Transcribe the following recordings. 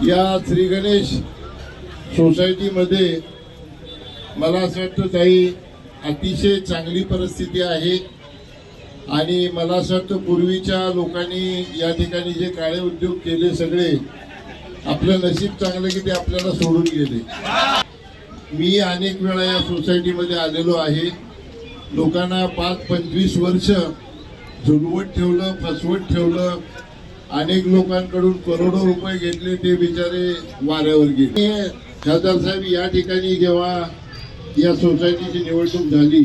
या श्री गणेश सोसायटीमध्ये मला असं वाटतं काही अतिशय चांगली परिस्थिती आहे आणि मला असं वाटतं पूर्वीच्या लोकांनी या ठिकाणी जे काळे उद्योग केले सगळे आपलं नशीब चांगलं की ते आपल्याला सोडून गेले। मी अनेक वेळा या सोसायटीमध्ये आलेलो आहे। लोकांना 5-25 वर्ष झुलवत ठेवलं, फसवत ठेवलं, अनेक लोकांकडून करोडो रुपये घेतले, ते बिचारे वाऱ्यावर गेले। खासदार साहेब या ठिकाणी जेव्हा या सोसायटीची निवडणूक झाली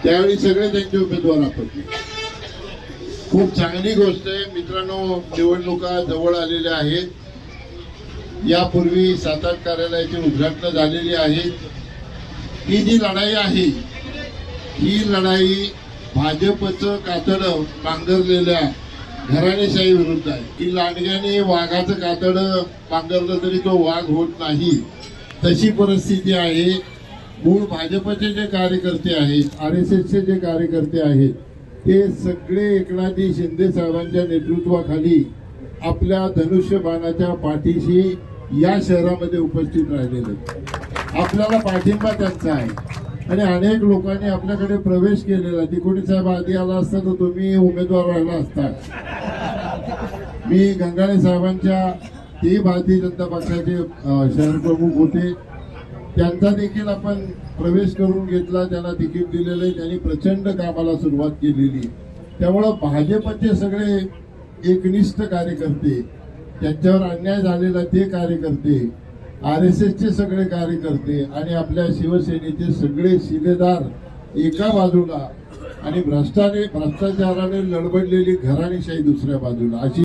त्यावेळी सगळे त्यांचे उमेदवार आपटले। खूप चांगली गोष्ट आहे मित्रांनो, निवडणुका जवळ आलेल्या आहेत। यापूर्वी 7-8 कार्यालयाची उद्घाटन झालेली आहेत। ही जी लढाई आहे ही लढाई भाजपचं कातडं पांघरलेल्या घराणेशाही विरुद्ध आहे। की लांडग्याने वाघाचं कातडं पांघरलं तरी तो वाघ होत नाही, तशी परिस्थिती आहे। मूळ भाजपचे जे कार्यकर्ते आहेत, RSSचे जे कार्यकर्ते आहेत, ते सगळे एकनाथजी शिंदे साहेबांच्या नेतृत्वाखाली आपल्या धनुष्यबाणाच्या पाठीशी या शहरामध्ये उपस्थित राहिलेले। आपल्याला पाठिंबा त्यांचा आहे आणि अनेक लोकांनी आपल्याकडे प्रवेश केलेला। तिकोणी साहेब आधी आला असता तर तुम्ही उमेदवार राहिला असता। मी गंगाणे साहेबांच्या, ते भारतीय जनता पक्षाचे शहर प्रमुख होते, त्यांचा देखील आपण प्रवेश करून घेतला, त्यांना तिकीट दिलेले, त्यांनी प्रचंड कामाला सुरुवात केलेली। त्यामुळं भाजपचे सगळे एकनिष्ठ कार्यकर्ते, त्यांच्यावर अन्याय झालेला ते कार्यकर्ते, RSSचे सगळे कार्यकर्ते आणि आपल्या शिवसेनेचे सगळे शिलेदार एका बाजूला आणि भ्रष्टाचाराने लडबडलेली घराणेशाही दुसऱ्या बाजूला, अशी